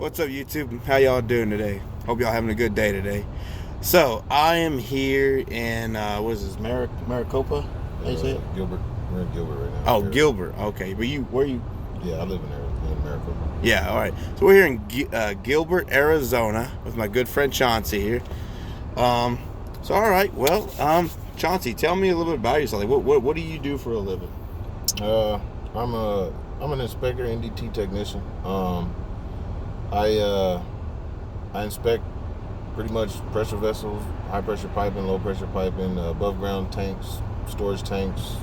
What's up, YouTube? How y'all doing today? Hope y'all having a good day today. So I am here in what is this, Maricopa? How you say it? Gilbert. We're in Gilbert right now. Oh, Gilbert. Okay, but where you? Yeah, I live in Maricopa. Yeah, all right. So we're here in Gilbert, Arizona, with my good friend Chauncey here. So all right, well, Chauncey, tell me a little bit about yourself. Like, what do you do for a living? I'm an inspector, NDT technician. I inspect pretty much pressure vessels, high pressure piping, low pressure piping, above ground tanks, storage tanks,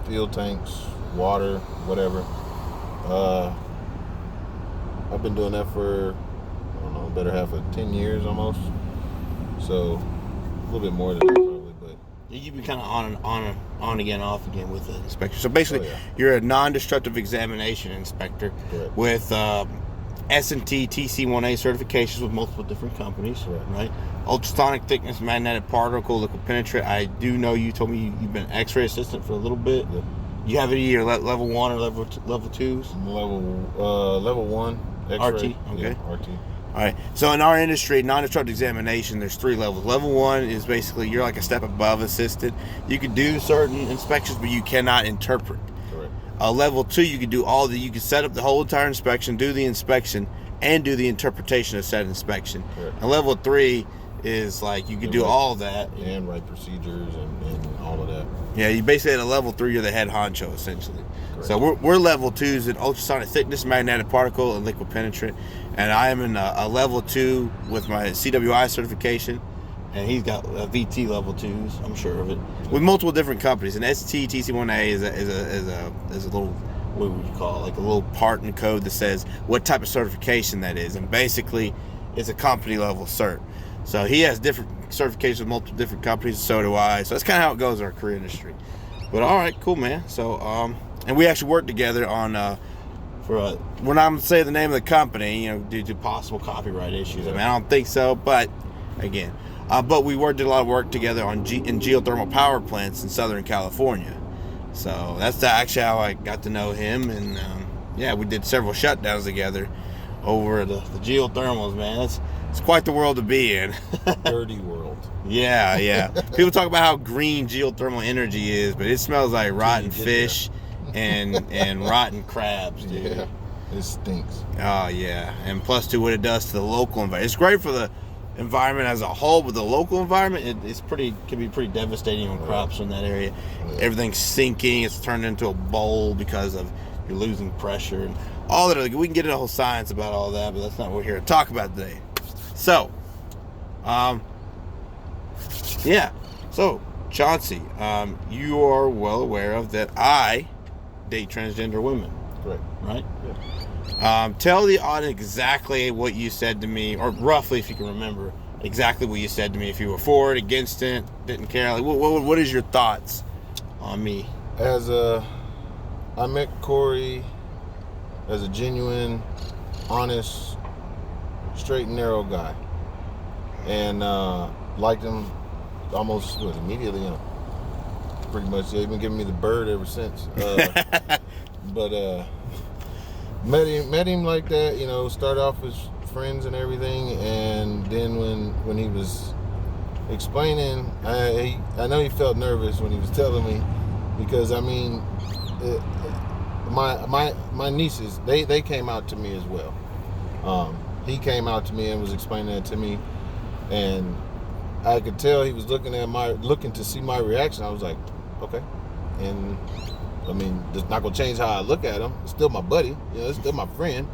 field tanks, water, whatever. I've been doing that for, I don't know, better half of 10 years almost. So a little bit more than that probably, but You've been kind of on again, off again with the inspector. So basically, yeah. You're a non-destructive examination inspector. Correct. With S&T TC1A certifications with multiple different companies, Correct. right? Ultrasonic thickness, magnetic particle, liquid penetrant. I do know you told me you've been X-ray assistant for a little bit. Yep. You have any your level 1 or level 2s? Level 1 X-ray. RT, okay. Yeah, RT. All right. So in our industry, non-destructive examination, there's 3 levels. Level 1 is basically you're like a step above assistant. You can do certain inspections, but you cannot interpret. Correct. Level 2, you can do you can set up the whole entire inspection, do the inspection, and do the interpretation of said inspection. Correct. And level 3 is like you can do all of that. And write procedures and all of that. Yeah, you basically at a level 3, you're the head honcho essentially. Correct. So we're level 2s in ultrasonic thickness, magnetic particle, and liquid penetrant. And I am in a level 2 with my CWI certification, and he's got VT level 2s. I'm sure of it, with multiple different companies. And ST TC1A is a little, what would you call it? Like a little part in code that says what type of certification that is, and basically it's a company level cert. So he has different certifications with multiple different companies, and so do I. So that's kind of how it goes in our career industry. But all right, cool, man. So and we actually worked together on we're not going to say the name of the company, due to possible copyright issues. I mean, I don't think so, but again, but we did a lot of work together in geothermal power plants in Southern California. So that's actually how I got to know him, and yeah, we did several shutdowns together over the geothermals, man. It's quite the world to be in. Dirty world. Yeah. People talk about how green geothermal energy is, but it smells like rotten fish and rotten crabs, dude. Yeah, it stinks. Oh, yeah. And plus, what it does to the local environment. It's great for the environment as a whole, but the local environment, can be pretty devastating on crops in that area. Yeah. Everything's sinking. It's turned into a bowl because of you're losing pressure and all that. We can get into a whole science about all that, but that's not what we're here to talk about today. So, yeah. So, Chauncey, you are well aware of that I date transgender women. Correct. Right? Yeah. Tell the audience exactly what you said to me, or roughly, if you can remember, exactly what you said to me. If you were for it, against it, didn't care. Like, what is your thoughts on me? I met Corey as a genuine, honest, straight and narrow guy, and liked him almost immediately. Pretty much, they've been giving me the bird ever since. But met him like that. Started off as friends and everything, and then when he was explaining, I know he felt nervous when he was telling me, because I mean, my nieces they came out to me as well. He came out to me and was explaining that to me, and I could tell he was looking to see my reaction. I was like, okay. And I mean, it's not gonna change how I look at him. It's still my buddy, it's still my friend.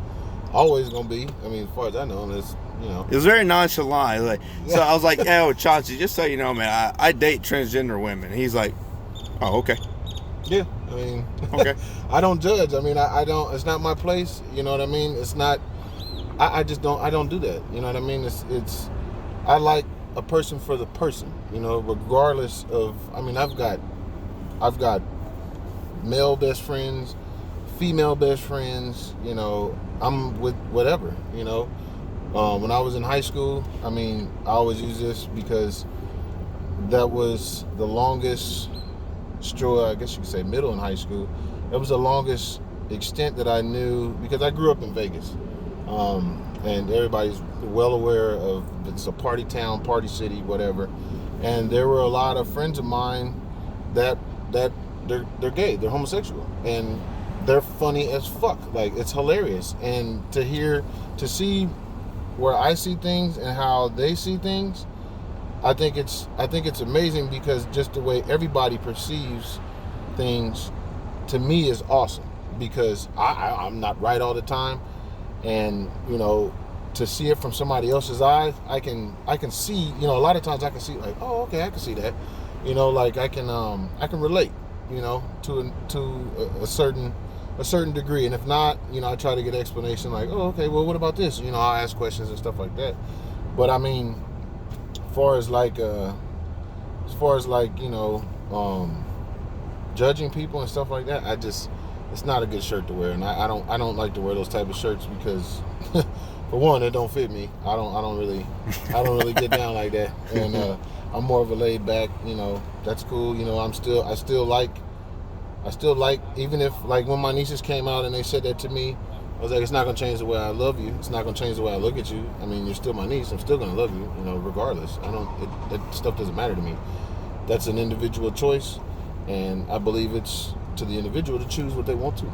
Always gonna be. I mean, as far as I know, it's It was very nonchalant. So I was like, "Yo, Chauncey, just so you know, man, I date transgender women." And he's like, "Oh, okay." Yeah, I mean, okay. I don't judge. I mean, I don't. It's not my place. You know what I mean? It's not. I just don't. I don't do that. You know what I mean? It's. I like a person for the person. Regardless of. I mean, I've got male best friends, female best friends. I'm with whatever. When I was in high school, I mean, I always use this because that was the longest straw, I guess you could say, middle in high school. That was the longest extent that I knew, because I grew up in Vegas. And everybody's well aware of it's a party town, party city, whatever. And there were a lot of friends of mine that they're gay, they're homosexual, and they're funny as fuck. Like, it's hilarious. And to see where I see things and how they see things, I think it's amazing, because just the way everybody perceives things, to me, is awesome, because I'm not right all the time, and to see it from somebody else's eyes, I can see, a lot of times I can see, like, oh, okay, I can see that, like I can relate, to a certain degree. And if not, I try to get an explanation, like, oh, okay, well, what about this? I'll ask questions and stuff like that. But I mean, as far as judging people and stuff like that, it's not a good shirt to wear, and I don't like to wear those type of shirts, because for one, it don't fit me. I don't really get down like that, and I'm more of a laid back. That's cool. I still like, even if, like, when my nieces came out and they said that to me, I was like, it's not gonna change the way I love you. It's not gonna change the way I look at you. I mean, you're still my niece. I'm still gonna love you, regardless. That stuff doesn't matter to me. That's an individual choice, and I believe it's to the individual to choose what they want to.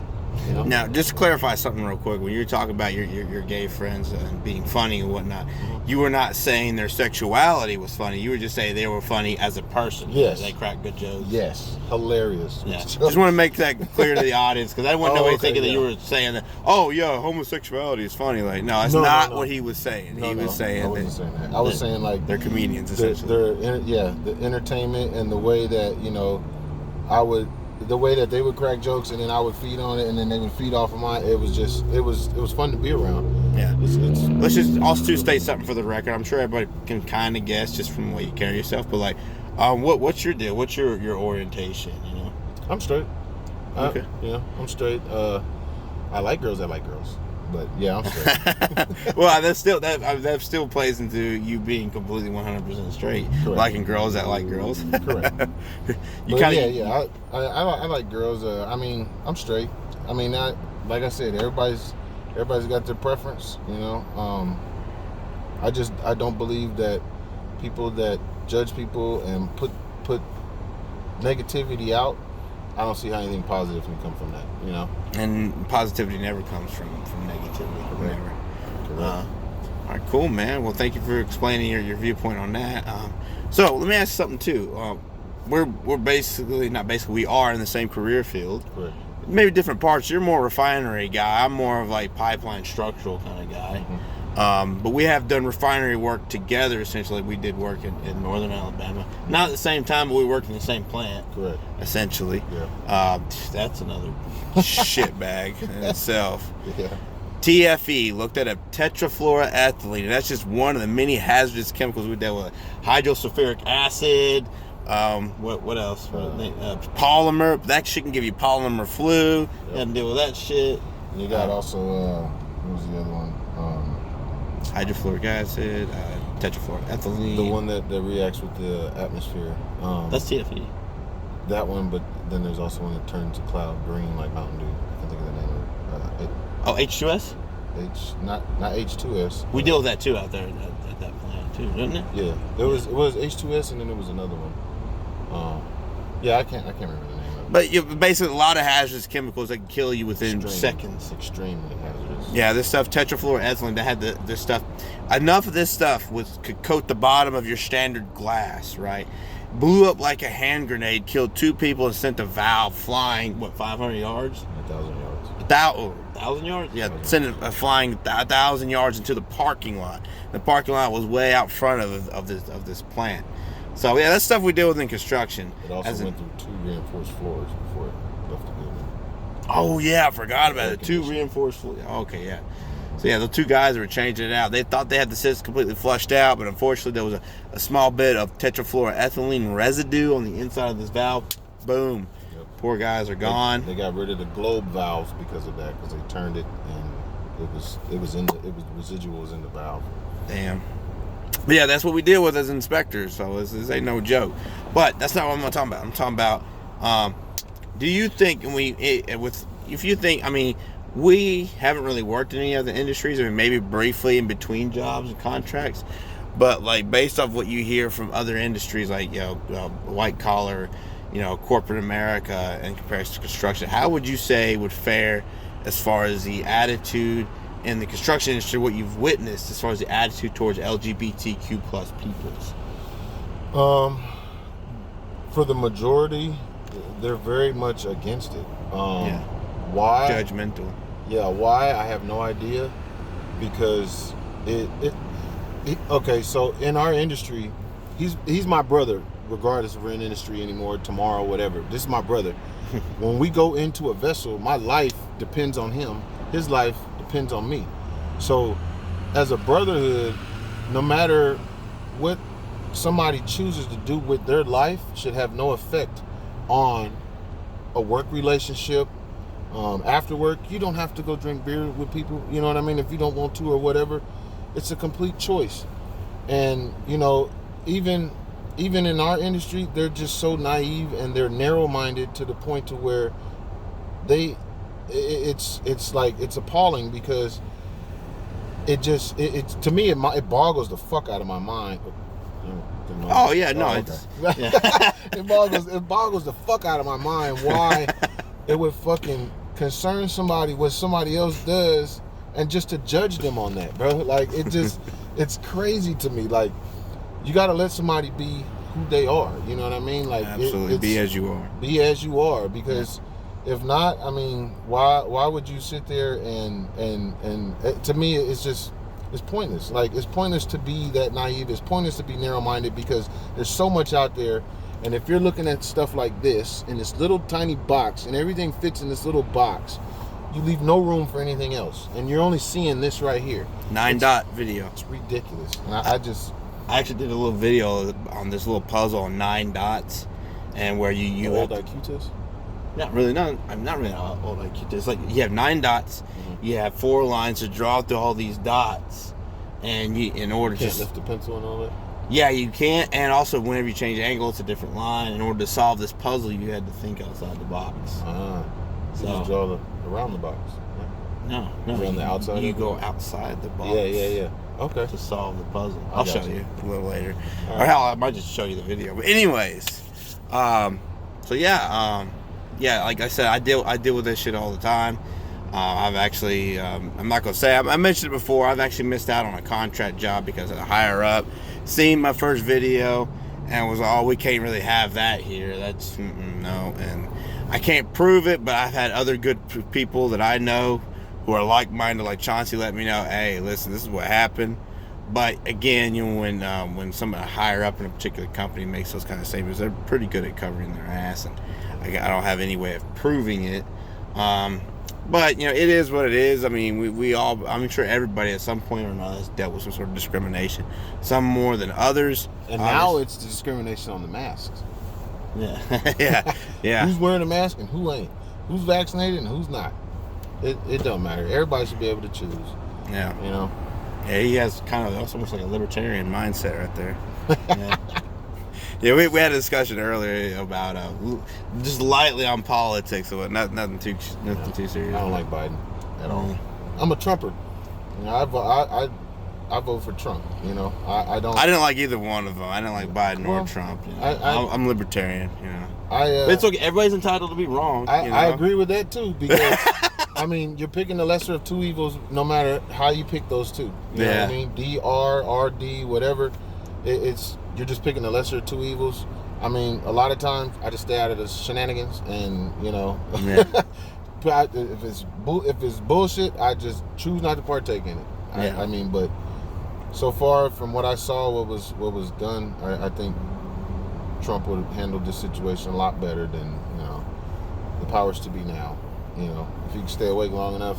Now, just to clarify something real quick, when you're talking about your gay friends and being funny and whatnot, you were not saying their sexuality was funny. You were just saying they were funny as a person. Yes. They crack good jokes. Yes. Hilarious. Yeah. Just want to make that clear to the audience, because I didn't want nobody thinking that you were saying that, oh, yeah, homosexuality is funny. Like, no, that's not what he was saying. He was saying I wasn't saying that. I was saying, like, they're comedians, essentially. The entertainment and the way that, the way that they would crack jokes, and then I would feed on it, and then they would feed off of mine. It was fun to be around. Yeah. Let's just also state something for the record. I'm sure everybody can kind of guess just from the way you carry yourself, but like, what's your deal? What's your orientation? I'm straight. Okay. I'm straight. I like girls that like girls. But yeah, I'm straight. Well, that still plays into you being completely 100% straight. Correct. Liking girls that like girls. Correct. I like girls. I'm straight. Like I said, everybody's got their preference. I don't believe that people that judge people and put negativity out, I don't see how anything positive can come from that, And positivity never comes from negativity. Correct. Never. Correct. All right, cool, man. Well, thank you for explaining your viewpoint on that. So let me ask you something too. We are in the same career field. Correct. Maybe different parts. You're more refinery guy. I'm more of like pipeline structural kind of guy. Mm-hmm. But we have done refinery work together, essentially. We did work in northern Alabama. Not at the same time, but we worked in the same plant. Correct. Essentially. Yeah. That's another shit bag in itself. Yeah. TFE looked at a tetrafluoroethylene, and that's just one of the many hazardous chemicals we dealt with. Hydrosulfuric acid. What else? Polymer. That shit can give you polymer flu. Yep. You have to deal with that shit. And you got also, what was the other one? Hydrofluoric acid, tetrafluoroethylene. The one that reacts with the atmosphere. That's TFE. That one, but then there's also one that turns a cloud green like Mountain Dew. I can't think of the name of it. H2S? Not H2S. We deal with that too out there at that plant too, didn't it? Yeah, it was H2S, and then there was another one. I can't remember the name of it. But basically, a lot of hazardous chemicals that can kill you within seconds. Extremely hazardous. Yeah, this stuff, tetrafluoroethylene, that had this stuff. Enough of this stuff could coat the bottom of your standard glass, right? Blew up like a hand grenade, killed 2 people, and sent a valve flying, 500 yards? 1,000 yards. 1,000 yards? Yeah, sent it flying 1,000 yards into the parking lot. The parking lot was way out front of this plant. So yeah, that's stuff we deal with in construction. It also went through 2 reinforced floors before it left the building. Oh yeah, I forgot about it. 2 reinforced floors. Okay, yeah. So yeah, the 2 guys were changing it out. They thought they had the system completely flushed out, but unfortunately there was a small bit of tetrafluoroethylene residue on the inside of this valve. Boom. Yep. Poor guys are gone. They got rid of the globe valves because of that, because they turned it and residual was in the valve. Damn. But yeah, that's what we deal with as inspectors, so this ain't no joke. But that's not what I'm talking about. I'm talking about, do you think we haven't really worked in any other industries. I mean, maybe briefly in between jobs and contracts, but like based off what you hear from other industries, like white collar, corporate America, in comparison to construction, how would you say would fare as far as the attitude in the construction industry? What you've witnessed as far as the attitude towards LGBTQ plus peoples? For the majority, they're very much against it. Why? Judgmental. Yeah, why? I have no idea. Because okay, so in our industry, he's my brother, regardless if we're in industry anymore, tomorrow, whatever. This is my brother. When we go into a vessel, my life depends on him. His life depends on me. So as a brotherhood, no matter what somebody chooses to do with their life should have no effect on a work relationship. After work, you don't have to go drink beer with people, you know what I mean, if you don't want to or whatever. It's a complete choice. And even in our industry, they're just so naive and they're narrow-minded to the point to where it's like, it's appalling, because to me it boggles the fuck out of my mind. Oh yeah, no, okay. it's yeah. it boggles the fuck out of my mind why it would fucking concern somebody what somebody else does, and just to judge them on that, bro. Like, it's crazy to me. Like, you gotta let somebody be who they are. You know what I mean? Like, absolutely, be as you are. Be as you are, because if not, I mean, why would you sit there and to me, it's pointless. Like, it's pointless to be that naive. It's pointless to be narrow-minded, because there's so much out there. And if you're looking at stuff like this in this little tiny box, and everything fits in this little box, you leave no room for anything else. And you're only seeing this right here. 9-dot video. It's ridiculous. And I actually did a little video on this little puzzle on 9 dots, and where you old IQ test? Not really old IQ test. Like, you have 9 dots. Mm-hmm. You have 4 lines to draw through all these dots, and in order to lift the pencil and all that. Yeah, you can't. And also, whenever you change angle, it's a different line. In order to solve this puzzle, you had to think outside the box. So you just draw around the box. Right? No. Around the outside. You go outside the box. Yeah. Okay. To solve the puzzle. I'll show you a little later. Right. Or hell, I might just show you the video. But anyways, like I said, I deal with this shit all the time. I've actually, I'm not gonna say, I mentioned it before, I've actually missed out on a contract job because a higher up seen my first video and was like, oh, we can't really have that here. That's no, and I can't prove it, but I've had other good people that I know who are like-minded, like Chauncey, let me know, hey, listen, this is what happened. But again, when somebody higher up in a particular company makes those kind of statements, they're pretty good at covering their ass, and I don't have any way of proving it. But it is what it is. I mean, we all, I'm sure everybody at some point or another has dealt with some sort of discrimination, some more than others. And now it's discrimination on the masks. Yeah. Yeah. Who's wearing a mask and who ain't? Who's vaccinated and who's not? It don't matter. Everybody should be able to choose. Yeah. Yeah, he has kind of, that's almost like a libertarian mindset right there. Yeah. Yeah, we had a discussion earlier about just lightly on politics, so nothing too serious. I don't like Biden at all. I'm a Trumper. I vote for Trump. I don't. I didn't like either one of them. I didn't like Biden or Trump. I'm libertarian. But it's okay. Everybody's entitled to be wrong. I agree with that too, because I mean, you're picking the lesser of two evils, no matter how you pick those two. You know what I mean? DR, RD, whatever. You're just picking the lesser of two evils. I mean, a lot of times I just stay out of the shenanigans, and if it's bullshit, I just choose not to partake in it. I mean, but so far from what I saw, what was done, I think Trump would have handled this situation a lot better than the powers to be now. If you can stay awake long enough,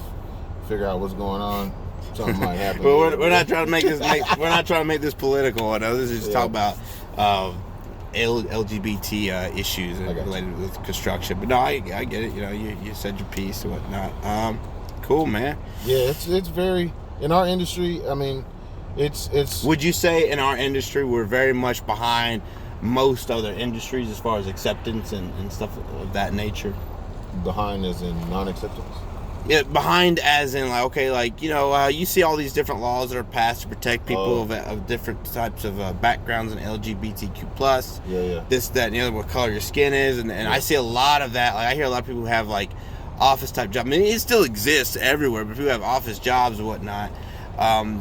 figure out what's going on, something might happen. But we're not trying to make this. We're not trying to make this political. I know this is just talk about LGBT issues related with construction. But no, I get it. You said your piece and whatnot. Cool, man. Yeah, it's very, in our industry. I mean, it's. Would you say in our industry we're very much behind most other industries as far as acceptance and stuff of that nature? Behind as in non-acceptance? Yeah, behind as in like, okay, like, you know, you see all these different laws that are passed to protect people of different types of backgrounds and LGBTQ plus. Yeah. This, that, and the other, what color your skin is, and I see a lot of that. Like I hear a lot of people who have like office type jobs. I mean, it still exists everywhere, but people have office jobs and whatnot.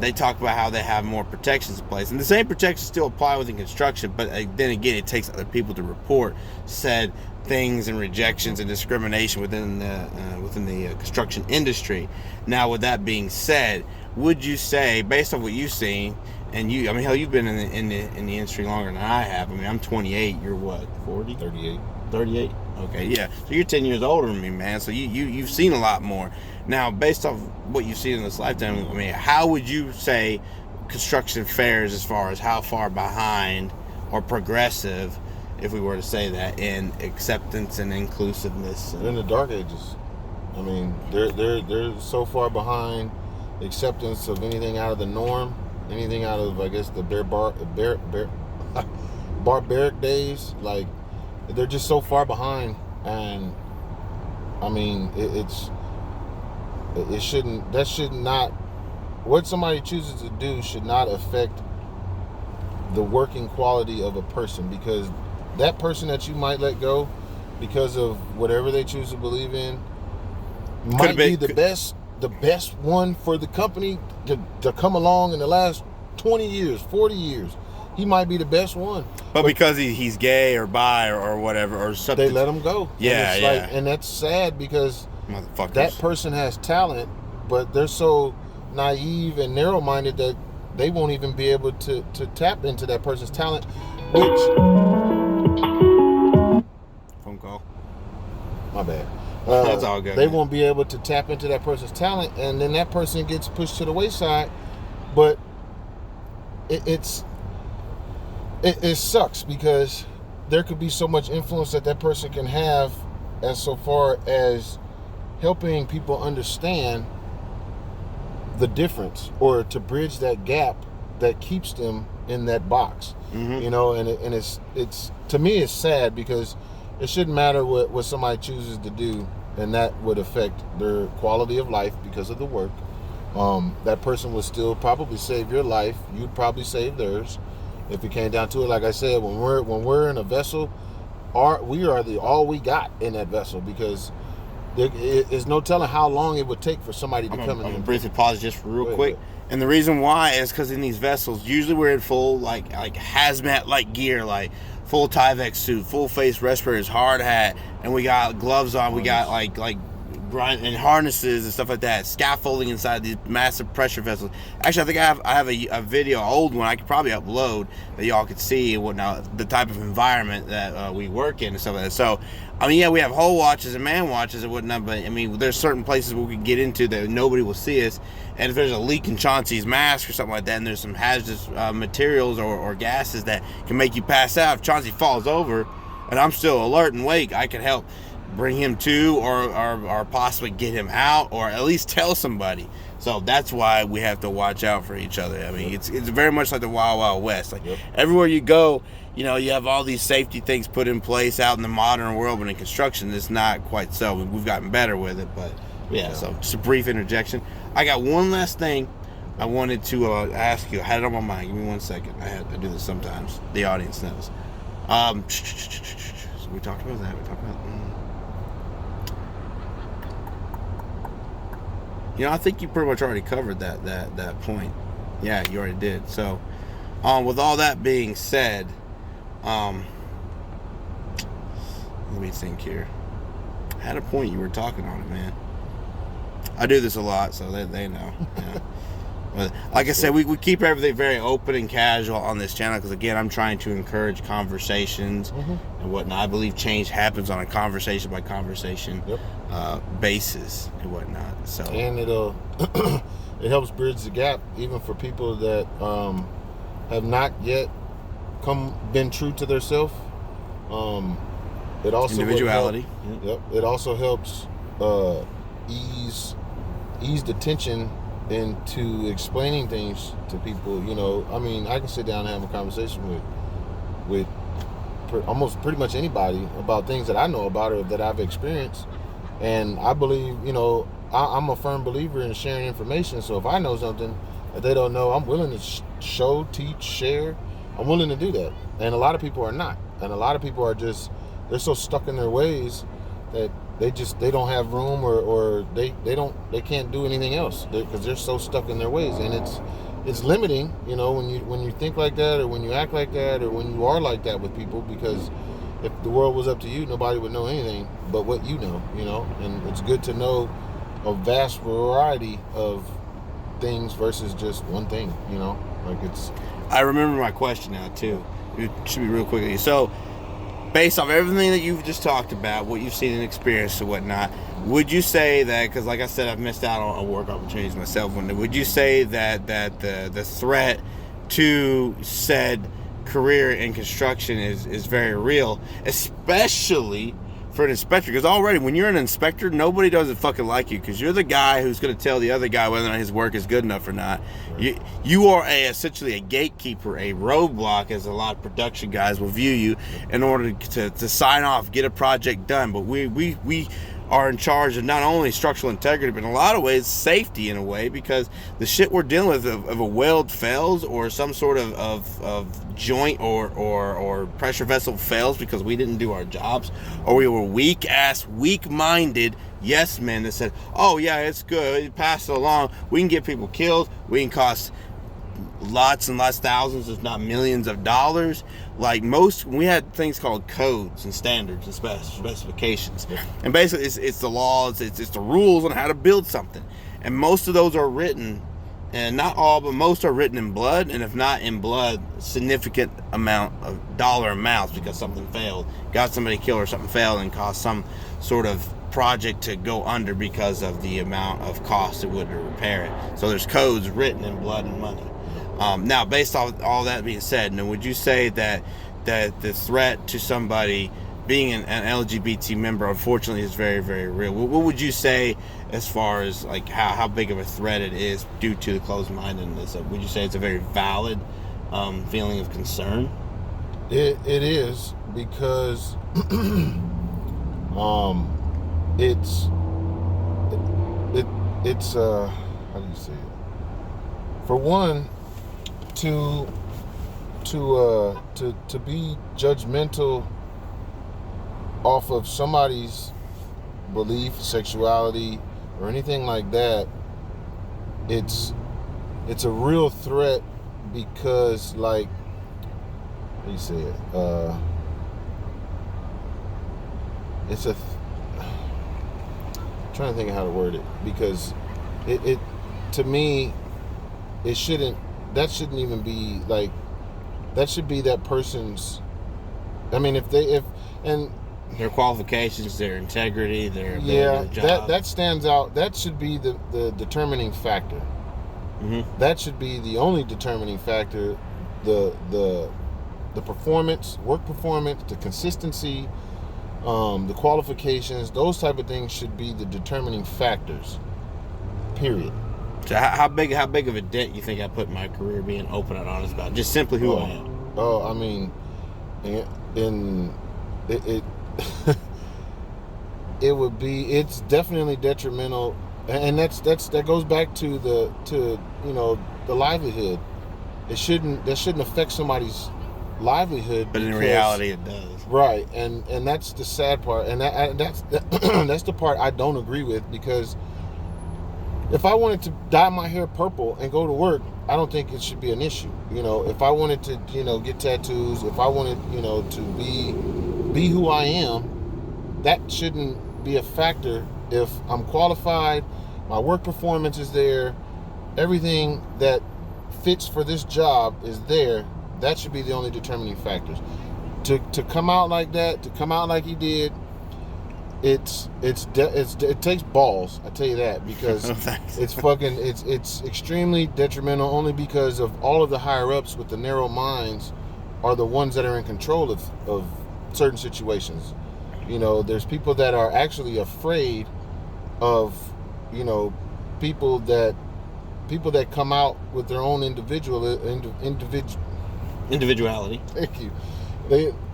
They talk about how they have more protections in place, and the same protections still apply within construction. But then again, it takes other people to report said things and rejections and discrimination within the construction industry. Now, with that being said, would you say, based on what you've seen, and I mean, hell, you've been in the industry longer than I have. I mean, I'm 28. You're what, 40? 38. 38. Okay, yeah. So you're 10 years older than me, man. So you've seen a lot more. Now, based off what you've seen in this lifetime, I mean, how would you say construction fares as far as how far behind or progressive, if we were to say that, in acceptance and inclusiveness? They're in the dark ages. I mean, they're so far behind acceptance of anything out of the norm, anything out of, I guess, the barbaric days. Like, they're just so far behind, and I mean, it shouldn't. That should not. What somebody chooses to do should not affect the working quality of a person, because that person that you might let go because of whatever they choose to believe in might be the best one for the company to come along in the last 20 years, 40 years. He might be the best one. But because he's gay or bi or whatever or something, they let him go. Yeah, and yeah. And that's sad, because motherfuckers, that person has talent, but they're so naive and narrow-minded that they won't even be able to tap into that person's talent, which... Phone call. My bad. That's all good. They won't be able to tap into that person's talent, and then that person gets pushed to the wayside. But it sucks, because there could be so much influence that person can have, as so far as helping people understand the difference, or to bridge that gap that keeps them in that box. Mm-hmm. You know, and it's to me, it's sad, because it shouldn't matter what somebody chooses to do, and that would affect their quality of life because of the work. That person would still probably save your life. You'd probably save theirs. If it came down to it, like I said, when we're in a vessel, we are all we got in that vessel, because there is no telling how long it would take for somebody to come in. I'm gonna briefly pause just real quick. And the reason why is because in these vessels, usually we're in full like hazmat like gear, like full Tyvek suit, full face respirators, hard hat, and we got gloves on. We got like grind and harnesses and stuff like that, scaffolding inside these massive pressure vessels. Actually, I think I have a video, an old one I could probably upload that y'all could see and whatnot, the type of environment that we work in and stuff like that. So, I mean, yeah, we have hull watches and man watches and whatnot, but I mean, there's certain places where we can get into that nobody will see us. And if there's a leak in Chauncey's mask or something like that, and there's some hazardous materials or gases that can make you pass out, if Chauncey falls over and I'm still alert and awake, I can help bring him to or possibly get him out, or at least tell somebody. So that's why we have to watch out for each other. I mean, it's very much like the Wild Wild West. Like everywhere you go, you know, you have all these safety things put in place out in the modern world, but in construction, it's not quite so. We've gotten better with it, but yeah. So just a brief interjection. I got one last thing I wanted to ask you. I had it on my mind. Give me 1 second. I do this sometimes. The audience knows. So we talked about that. We talked about. You know, I think you pretty much already covered that point. Yeah, you already did. So, with all that being said, let me think here. I had a point you were talking on it, man. I do this a lot, so they know. Yeah. But like I said, we keep everything very open and casual on this channel, because again, I'm trying to encourage conversations and whatnot. I believe change happens on a conversation by conversation basis and whatnot. So, and it helps bridge the gap even for people that have not yet been true to themselves. It also individuality. It also helps ease the tension into explaining things to people. You know, I mean, I can sit down and have a conversation with almost pretty much anybody about things that I know about or that I've experienced, and I believe, you know, I'm a firm believer in sharing information. So if I know something that they don't know, I'm willing to show, teach, share. I'm willing to do that. And a lot of people are not. And a lot of people are just, they're so stuck in their ways that they don't have room, or they can't do anything else because they're so stuck in their ways. And it's limiting, when you think like that, or when you act like that, or when you are like that with people, because if the world was up to you, nobody would know anything but what you know, and it's good to know a vast variety of things versus just one thing, like it's. I remember my question now too. It should be real quickly. So, based off everything that you've just talked about, what you've seen and experienced and whatnot, would you say that, because like I said, I've missed out on work opportunities myself, would you say that the threat to said career in construction is very real, especially for an inspector? Because already when you're an inspector, nobody doesn't fucking like you, because you're the guy who's going to tell the other guy whether or not his work is good enough or not. Right. You are essentially a gatekeeper, a roadblock, as a lot of production guys will view you, in order to sign off, get a project done. But we are in charge of not only structural integrity, but in a lot of ways safety, in a way, because the shit we're dealing with, if a weld fails, or some sort of joint or pressure vessel fails because we didn't do our jobs, or we were weak-minded yes men that said, oh yeah, it's good, pass it along, we can get people killed, we can cost lots and lots, thousands if not millions of dollars. Like we had things called codes and standards and specifications, and basically it's the laws, it's the rules on how to build something, and most of those are written, and not all, but most are written in blood, and if not in blood, significant amount of dollar amounts, because something failed, got somebody killed, or something failed and caused some sort of project to go under because of the amount of cost it would to repair it. So there's codes written in blood and money. Now, based off all that being said, now would you say that the threat to somebody being an LGBT member, unfortunately, is very, very real? What would you say as far as like how big of a threat it is due to the closed-mindedness? Would you say it's a very valid feeling of concern? It is, because it's how do you say it? For one, to be judgmental off of somebody's belief, sexuality, or anything like that, it's a real threat, because, like, how do you say it? I'm trying to think of how to word it, because it to me, that shouldn't even be like, that should be that person's, I mean, if their qualifications, their integrity, their job. That stands out. That should be the determining factor. Mm-hmm. That should be the only determining factor. The performance, work performance, the consistency, the qualifications, those type of things should be the determining factors. Period. So how big of a dent you think I put in my career being open and honest about just simply who I am? Oh, I mean, it's definitely detrimental, and that goes back to the livelihood. That shouldn't affect somebody's livelihood, but in reality it does. Right, and that's the sad part, and that's that's the part I don't agree with, because if I wanted to dye my hair purple and go to work, I don't think it should be an issue. If I wanted to, get tattoos, if I wanted, to be who I am, that shouldn't be a factor. If I'm qualified, my work performance is there, everything that fits for this job is there, that should be the only determining factors. To come out like that, to come out like he did, it takes balls, I tell you that, because it's extremely detrimental, only because of all of the higher ups with the narrow minds are the ones that are in control of certain situations. There's people that are actually afraid of people that come out with their own individuality. Thank you.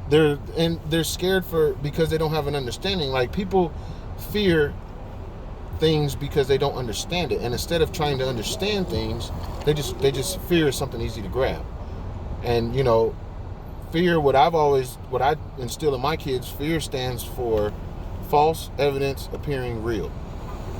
They're scared because they don't have an understanding. Like, people fear things because they don't understand it, and instead of trying to understand things, they just fear is something easy to grab. And fear, what I instill in my kids, fear stands for false evidence appearing real.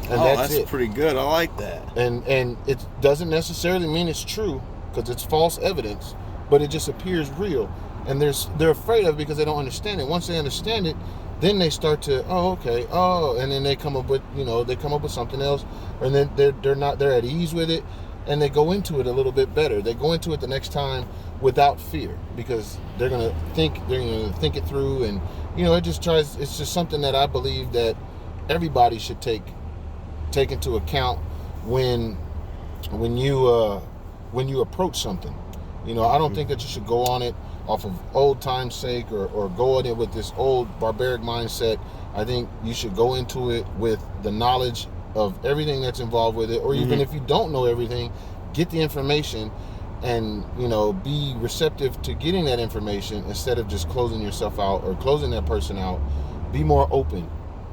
And that's it. Pretty good. I like that. And it doesn't necessarily mean it's true, because it's false evidence, but it just appears real. And they're afraid of it because they don't understand it. Once they understand it, then they start to, and then they come up with something else, and then they're at ease with it, and they go into it a little bit better. They go into it the next time without fear, because they're gonna think it through, and it's just something that I believe that everybody should take into account when you approach something. I don't think that you should go on it off of old time's sake, or go on it with this old barbaric mindset. I think you should go into it with the knowledge of everything that's involved with it, or even if you don't know everything, get the information, and be receptive to getting that information instead of just closing yourself out or closing that person out. Be more open.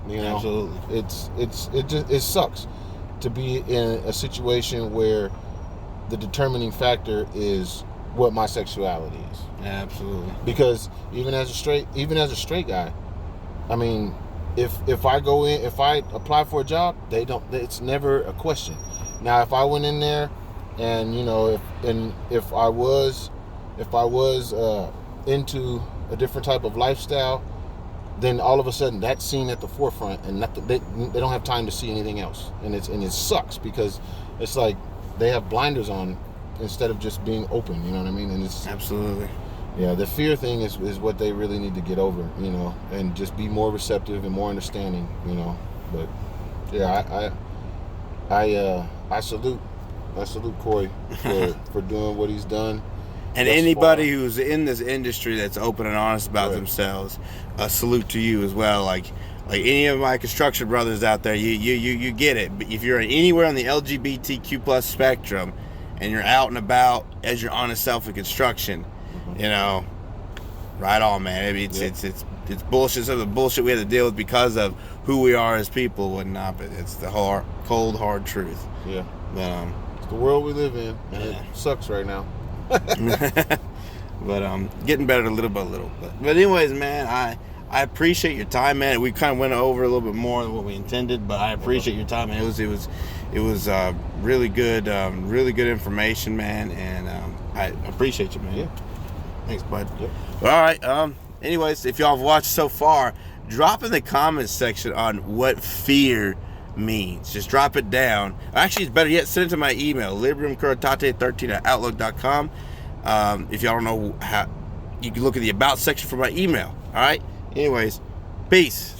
Absolutely. It sucks to be in a situation where the determining factor is what my sexuality is. Absolutely. Because even as a straight guy, I mean, if I apply for a job, it's never a question. Now, if I went in there and if I was into a different type of lifestyle, then all of a sudden that's seen at the forefront, and they don't have time to see anything else, and it sucks, because it's like they have blinders on instead of just being open. You know what I mean? And it's absolutely. Yeah, the fear thing is what they really need to get over, and just be more receptive and more understanding, But yeah, I salute Corey for doing what he's done. And anybody who's in this industry that's open and honest about themselves, a salute to you as well. Like any of my construction brothers out there, you get it. But if you're anywhere on the LGBTQ plus spectrum, and you're out and about as your honest self in construction, right on, man. It's bullshit. Some of the bullshit we have to deal with because of who we are as people, whatnot. But it's the cold, hard truth. Yeah. But it's the world we live in, and it sucks right now. But getting better little by little. But anyways, man, I appreciate your time, man. We kind of went over a little bit more than what we intended, but I appreciate your time, man. It was really good information, man, and I appreciate you, man. Yeah. Thanks, bud. Yep. All right. Anyways, if y'all have watched so far, drop in the comments section on what fear means. Just drop it down. Actually, it's better yet, send it to my email, libriumcuratate13@outlook.com. If y'all don't know how, you can look at the about section for my email. All right. Anyways, peace.